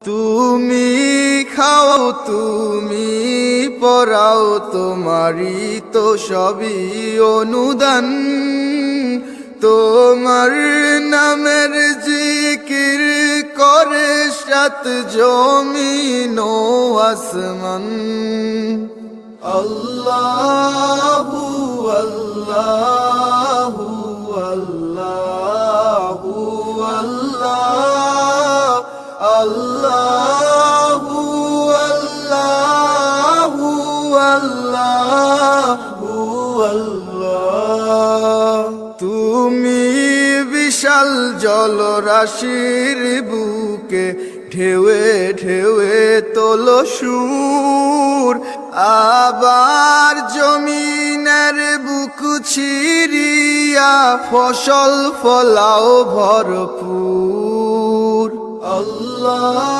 তুমি খাও তুমি পরাও, তোমারই তো সবই অনুদান। তোমার নামের জিকির করে সাত জমিন ও আসমান। আল্লাহু আল্লাহু আল্লাহু আল্লাহ, আল্লাহু আল্লাহু আল্লাহু আল্লাহ। তুমি বিশাল জলরাশির বুকে ঢেউয়ে ঢেউয়ে তোলো সুর, আবার জমিনের বুক ছিড়িয়া ফসল ফলাও ভরপুর। আল্লাহ।